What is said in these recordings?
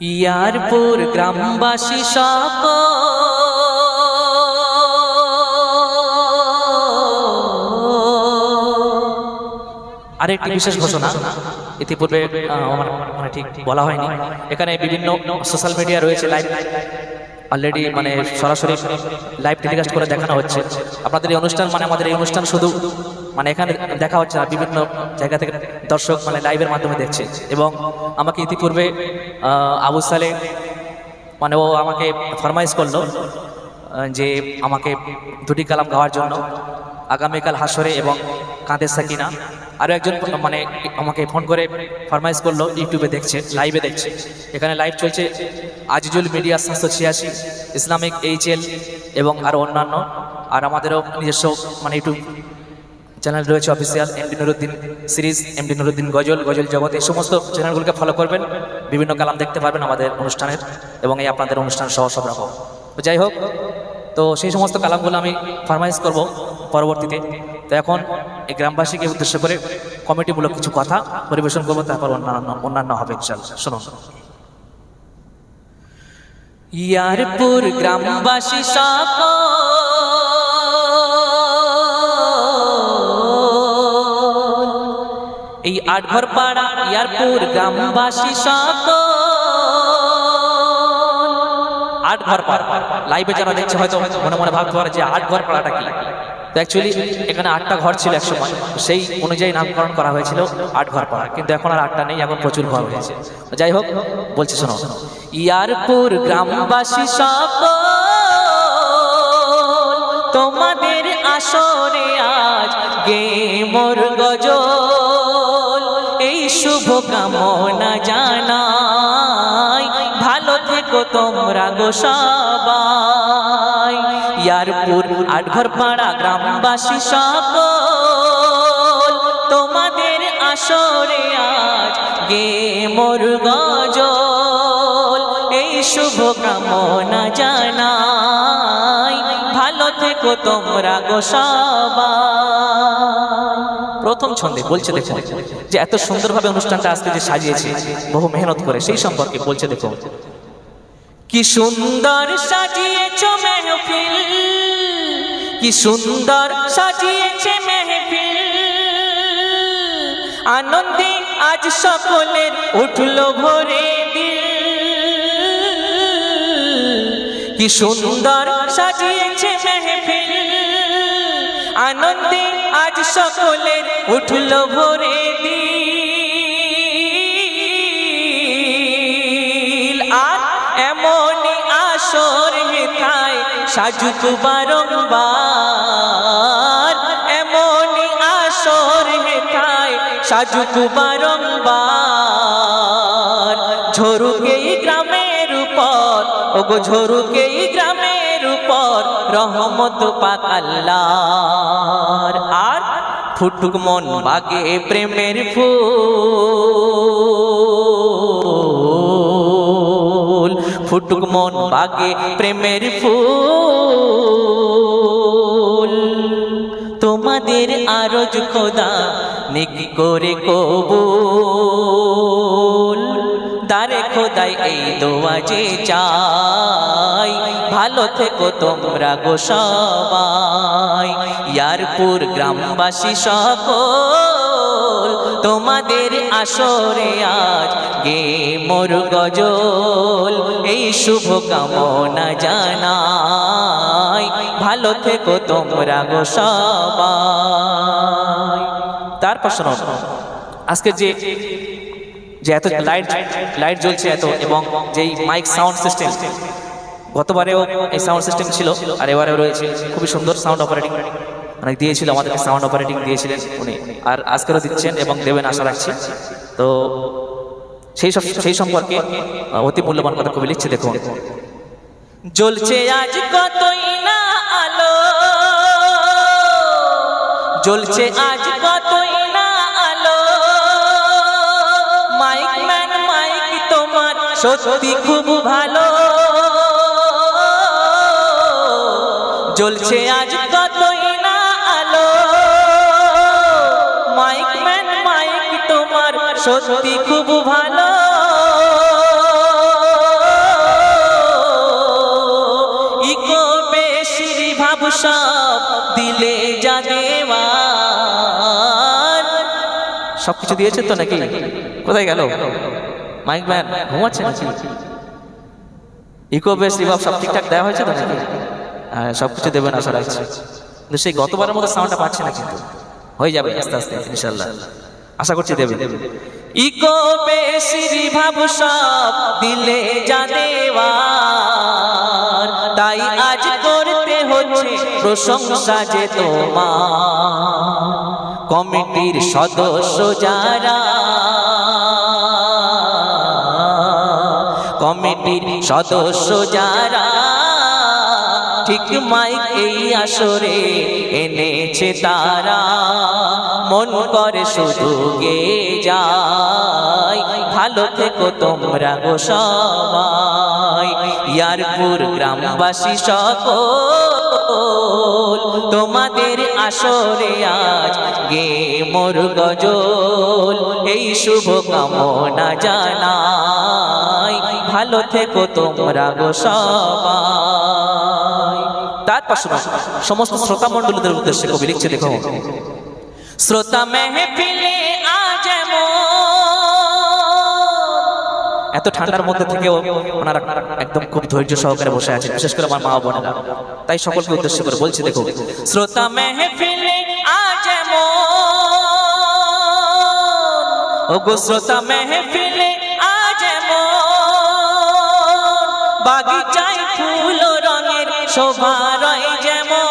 ইয়ারপুর গ্রামবাসী সকল আরেকটি বিশেষ ঘোষণা ইতিপূর্বে আমার মানে ঠিক বলা হয়নি। এখানে বিভিন্ন সোশ্যাল মিডিয়া রয়েছে, লাইভ অলরেডি মানে সরাসরি লাইভ টেলিকাস্ট করে দেখানো হচ্ছে। আপনাদের এই অনুষ্ঠান মানে আমাদের এই অনুষ্ঠান শুধু মানে এখানে দেখা হচ্ছে না, বিভিন্ন জায়গা থেকে দর্শক মানে লাইভের মাধ্যমে দেখছে। এবং আমাকে ইতিপূর্বে আবু সালে মানে ও আমাকে ফরমাইশ করলো যে আমাকে দুটি কালাম গাওয়ার জন্য আগামীকাল হাসরে এবং কাঁদের সাকিনা। আরও একজন মানে আমাকে ফোন করে ফরমাইশ করলো, ইউটিউবে দেখছে, লাইভে দেখছে। এখানে লাইভ চলছে আজিজুল মিডিয়া 786, ইসলামিক HL এবং আরও অন্যান্য। আর আমাদেরও নিজস্ব মানে ইউটিউব চ্যানেল রয়েছে official, MD Nuruddin series, MD Nuruddin Ghazal, Ghazal Jagat. এই সমস্ত চ্যানেলগুলোকে ফলো করবেন, বিভিন্ন কালাম দেখতে পারবেন আমাদের অনুষ্ঠানের এবং এই আপনাদের অনুষ্ঠান সহ সব রকম। তো যাই হোক, তো সেই সমস্ত কালামগুলো আমি ফরমাইশ করব পরবর্তীতে। তো এখন এই গ্রামবাসীকে উদ্দেশ্য করে কমিটিমূলক কিছু কথা পরিবেশন করবো, তারপর অন্যান্য হবে ইনশাআল্লাহ। শুনুন। ইয়ারপুর গ্রামবাসী সকল এই আটঘর পাড়া ইয়ারপুর গ্রামবাসী সকল আটঘর পাড়া লাইভে যারা দেখছে হয়তো মনে মনে ভাবতে পারে যে আটঘর পাড়াটা কি। তো অ্যাকচুয়ালি এখানে 8টা ঘর ছিল একসময়, সেই অনুযায়ী নামকরণ করা হয়েছিল আটঘর পাড়া, কিন্তু এখন আর 8টা নেই, এখন প্রচুর ঘর হয়েছে। যাই হোক, বলছি শোনো। ইয়ারপুর গ্রামবাসী সকল তোমাদের আসরে আজ গে মোর গজল, এই শুভ কামনা জানাই, ভালো থেকো তোমরা গো সবাই। ইয়ারপুর আটঘর পাড়া গ্রামবাসী সকল তোমাদের আসরে আজ গে মোর গজল, এই শুভ কামনা জানাই, ভালো থেকো তোমরা গো সবাই। প্রথম ছন্দে বলছে দেখো যে এত সুন্দরভাবে অনুষ্ঠানটা আজকে যে সাজিয়েছে বহু মেহনত করে, সেই সম্পর্কে বলছে দেখো। কি সুন্দর সাজিয়েছো মেহফিল, কি সুন্দর সাজিয়েছে মেহফিল, আনন্দে আজ সকলের উঠলো ভরে দিল। কি সুন্দর সাজিয়েছে মেহফিল, আনন্দে আজ সকলের উঠলো ভরে দিল। আর এমনই আসর হেথায় সাজুক বারংবার, এমনই আসর হেথায় সাজুক বারংবার, ঝরুকে গ্রামের উপর, ওগো ঝরুকে গ্রামের উপর রহমত পাক আল্লাহর। আর ফুটুক মন বাগে প্রেমের ফুল, ফুটুক মন বাগে প্রেমের ফুল, তোমাদের আরজ খোদা নেকি করে কবুল। দারে খোদাই এই দোয়া যে চাই, ভালো থেকো তোমরা গো সবাই। ইয়ারপুর গ্রামবাসী সকল তোমাদের আসরে আজ গে মোর গজল, এই শুভ কামনা জানাই, ভালো থেকো তোমরা গো সবাই। তারপর শোনো, আজকে যে এত লাইট জ্বলছে এত, এবং যেই মাইক সাউন্ড সিস্টেম, গতবারেও এই সাউন্ড সিস্টেম ছিল আর এবারেও রয়েছে, খুবই সুন্দর সাউন্ড অপারেটিং মানে দিয়েছিল, আমাদেরকে সাউন্ড অপারেটিং দিয়েছিলেন উনি, আর আজকেরও দিচ্ছেন এবং দেবেন আশা রাখছি। তো সেই সম্পর্কে অতি মূল্যবান কথা কবি লিখছে দেখুন। জ্বলছে আজ কতই না আলো, জ্বলছে আজ কতই না আলো, মাইক ম্যান মাইক তোমার সত্যি খুব ভালো, জ্বলছে আজ কতই না আলো, মাইক ম্যান মাইক তোমার সত্যি খুব ভালো। সব দিলে যা দেওয়ার। সবকিছু দিয়েছে তো নাকি? কোথায় গেল মাইক ম্যান? ঘুমাচ্ছে নাকি? ইকো বেস রিভাব সব ঠিকঠাক দেওয়া হয়েছে তো নাকি? সবকিছু দেবেন আশা রাখছি, কিন্তু সেই গতবারের মতো সাউন্ডটা পাচ্ছে না, কিন্তু হয়ে যাবে আস্তে আস্তে ইনশাআল্লাহ, আশা করছি দেবে। ইকো বেস রিভাব সব দিলে যা দেওয়ার, তাই আজ করতে হচ্ছে প্রশংসা যে তোমার। কমিটির সদস্য যারা, কমিটির সদস্য যারা ঠিক মাইক এই আসরে এনেছে তারা, মন করে শুধু গে যায় ভালো থেকো তোমরা গো সবাই। ইয়ারপুর গ্রামবাসী সকল তোমাদের আসরে আজ গে মোর গজল, এই শুভ কামনা জানাই ভালো থেকো তোমরা গো সবাই। তারপর শোনো, সমস্ত শ্রোতা মণ্ডলীদের উদ্দেশ্যে কবি লিখছে, দেখো, শ্রোতা মেহফিলে আজ এত ঠান্ডার মধ্যে থেকেও ওনারা একদম খুব ধৈর্য সহকারে বসে আছেন, বিশেষ করে আমার মা বোনেরা, তাই সকলকে উদ্দেশ্য করে বলছি, দেখো, শ্রোতা মেহফিলে আজ ওগো শ্রোতা মেহফিলে আজ বাগিচায় ফুল রঙের শোভা রয় যেমন,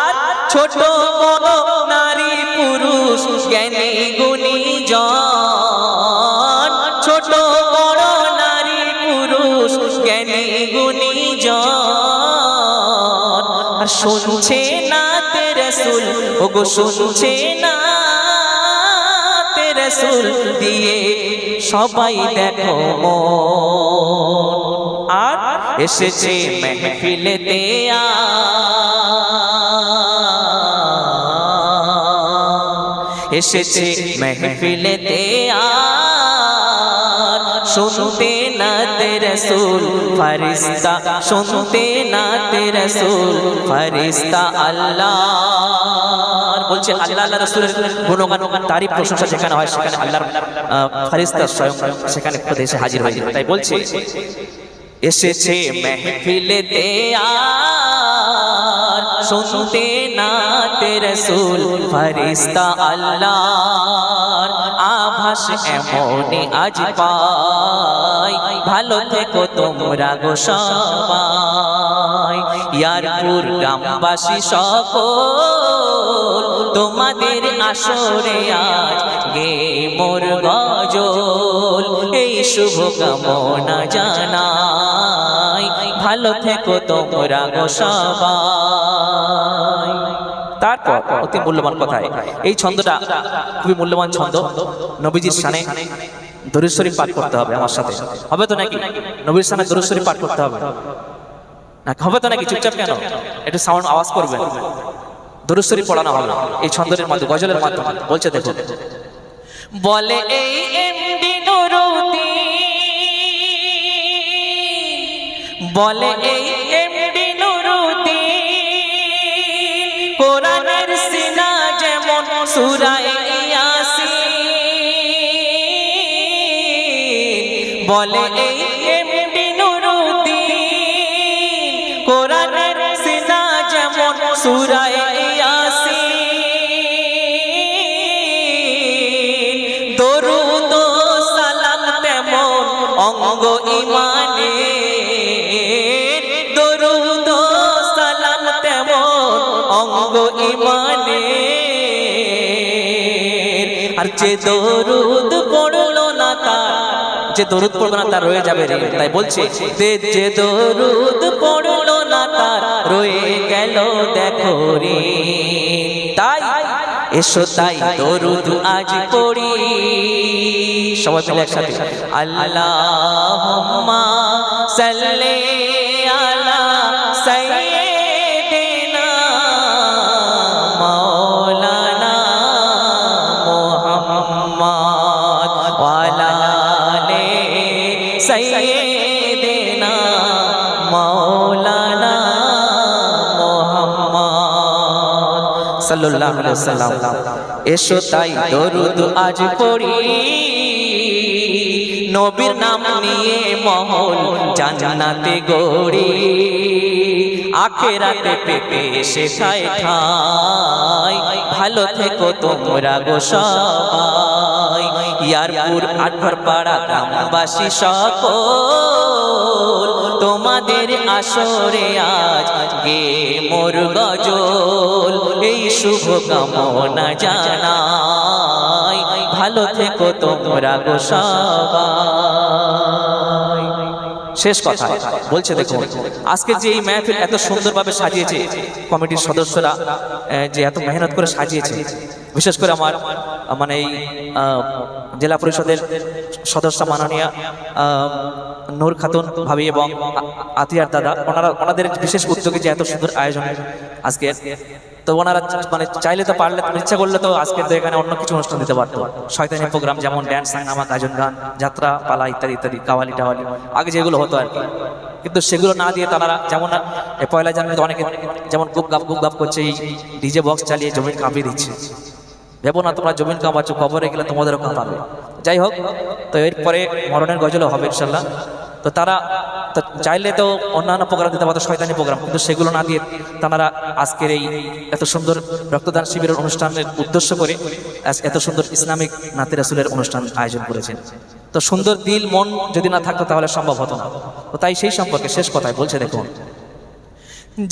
আর ছোট বড় নারী পুরুষ জ্ঞানী গুণী জন, ছোট বড় নারী পুরুষ জ্ঞানী গুণী জন, আর শুনছে না তে রাসূল, ওগো শুনছে না তে রাসূল দিয়ে সবাই দেখো মন, আর এসেছে মেহফিলেতে এসেছে মেহফিলেতে শুনতে না তে রাসূল ফেরেশতা, শুনতে না তে রাসূল ফেরেশতা আল্লাহ। বলছে আল্লাহ আল্লাহ রাসূলের গুণগান তারিফ প্রশংসা যেখানে হয় সেখানে আল্লাহর ফেরেশতা স্বয়ং সেখানে খুদ এসে হাজির হয়ে যায়। তাই বলছে এসেছে মেহফিলেতে শুনতে না তে রাসূল ফেরেশতা আল্লাহর আভাস এমনই আজ পাই ভালো থেকো তোমরা গো সবাই। ইয়ারপুর গ্রামবাসী সকল তোমাদের আসরে আজ গে মোর গজল, এই শুভ কামনা জানাই ভালো থেকো তোমরা গো সবাই। তারপর অতি মূল্যবান কথায় এই ছন্দটা খুবই মূল্যবান ছন্দ, নবীজির শানে দরুদ শরীফ পাঠ করতে হবে আমার সাথে, হবে তো নাকি? নবীর শানে দরুদ শরীফ পাঠ করতে হবে না, হবে তো নাকি? চুপচাপ কেন? একটু সাউন্ড আওয়াজ করবেন। দরুদ শরীফ পড়ানো হবে না এই ছন্দের মাধ্যমে, গজলের মাধ্যমে। বলছে দেখো, বলে এই এমডি নুরুদ্দিন, বলে এই এমডি নুরুদ্দিন কোরআনের সিনা যেমন সূরা ইয়াসিন, বলে এই এমডি নুরুদ্দিন কোরআনের সিনা যেমন সূরা ইয়াসিন, দরুদ ও সালাম তেমন অঙ্গ ইমানের, দরুদ ও সালাম তেমন অঙ্গ ইমানের, আর যে দরুদ পড়লো না তার, যে দরুদ পড়লো না তার রয়ে যাবে রে। তাই বলছে যে দরুদ পড়লো না তার রয়ে গেল দেখো রে। তাই এসো তাই দরুদ আজ পড়ি সবাই মিলে একসাথে, আল্লাহুম্মা সাল্লি আলা সাইয়্যিদিনা মাওলানা মুহাম্মদ ওয়া আলা আলি সাইয়্যিদিনা সাল্লাল্লাহু আলাইহি ওয়াসাল্লাম। এসো তাই দরুদ আজ পড়ি, নবীর নাম নিয়ে মহল জান্নাতে গড়ি, আখিরাতে পেতে শেখায় ঠাই, ভালো থেকো তোমরা গো সবাই। ইয়ারপুর আটঘরপাড়া গ্রামবাসী সকল, তোমাদের আসরে আজ গে মোর গজল, এই শুভ কামনা জানাই, ভালো থেকো তোমরা গো সবাই। শেষ কথা বলছে, দেখুন আজকে যে এই মাহফিল এত সুন্দরভাবে সাজিয়েছে কমিটির সদস্যরা, যে এত মেহনত করে সাজিয়েছে, বিশেষ করে আমার মানে এই জেলা পরিষদের সদস্য মাননীয় নূর খাতুন ভাবি এবং আতিয়ার দাদা, ওনাদের বিশেষ উদ্যোগে যে এত সুন্দর আয়োজন আজকে, তো ওনারা মানে চাইলে তো পারলে, ইচ্ছা করলে তো আজকে তো এখানে অন্য কিছু অনুষ্ঠান দিতে পারতো, শয়তানি প্রোগ্রাম যেমন ড্যান্স, সাংগামা, গাজন গান, যাত্রা পালা ইত্যাদি ইত্যাদি, কাওয়ালি টাওয়ালি আগে যেগুলো হতো আর কি। কিন্তু সেগুলো না দিয়ে তারা যেমন পয়লা জানুয়ারিতে অনেকে যেমন গুপ গাপ করছে, এই ডিজে বক্স চালিয়ে জমিন কাঁপিয়ে দিচ্ছে। ভেবো না তোমরা জমিন কাঁপাচ্ছ, কবরে গেলে তোমাদেরও কাঁপাবে। যাই হোক, তো এরপরে মরণের গজলও হবে ইনশাল্লাহ। তো তারা চাইলে তো অন্যান্য প্রোগ্রাম দিতে পারতো, শয়তানি প্রোগ্রাম, কিন্তু সেগুলো না দিয়ে তারা আজকের এই এত সুন্দর রক্তদান শিবিরের অনুষ্ঠানের উদ্দেশ্য করে এত সুন্দর ইসলামিক নাতে রাসূলের অনুষ্ঠান আয়োজন করেছেন। তো সুন্দর দিল মন যদি না থাকতো তাহলে সম্ভব হতো না। তো তাই সেই সম্পর্কে শেষ কথায় বলছে, দেখুন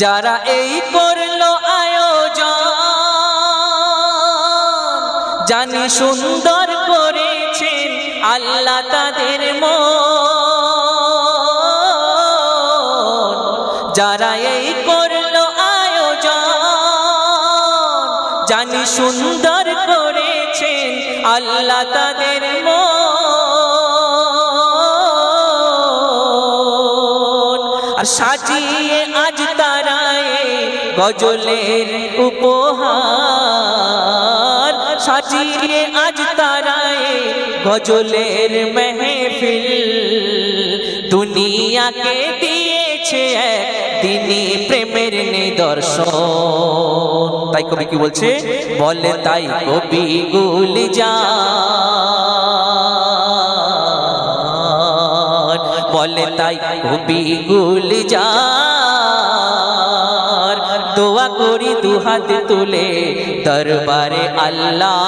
যারা এই করলো আয়োজন, জানি সুন্দর করেছেন আল্লাহ তাদের মন, যারা এই করলো আয়োজন, জানি সুন্দর করেছেন আল্লাহ তাদের মন, আর সাজিয়ে আজ তারা গজলের উপহার, সাজিয়ে আজ তারা গজলের মেহফিল, দুনিয়াকে দিয়েছে একদিনই প্রেমের নিদর্শন। তাই কবি কি বলছে, বলে তাই কবি গুলজার, বলে তাই কবি গুলজার, দোয়া করি দুহাত তুলে দরবারে আল্লাহ,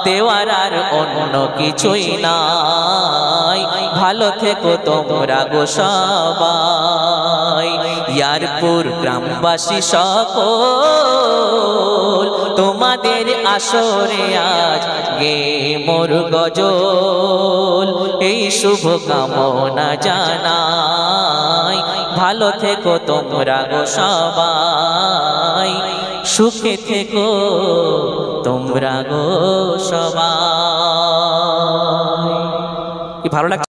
দেওয়ার আর অন্য কিছুই নাই, ভালো থেকো তোমরা গো সবাই। ইয়ারপুর গ্রামবাসী সকল, তোমাদের আসরে আজ গে মোর গজল, এই শুভ কামনা জানাই, ভালো থেকো তোমরা গো সবাই, সুখে থেকো তোমরা গো সবাই। কি ভালো লাগছে।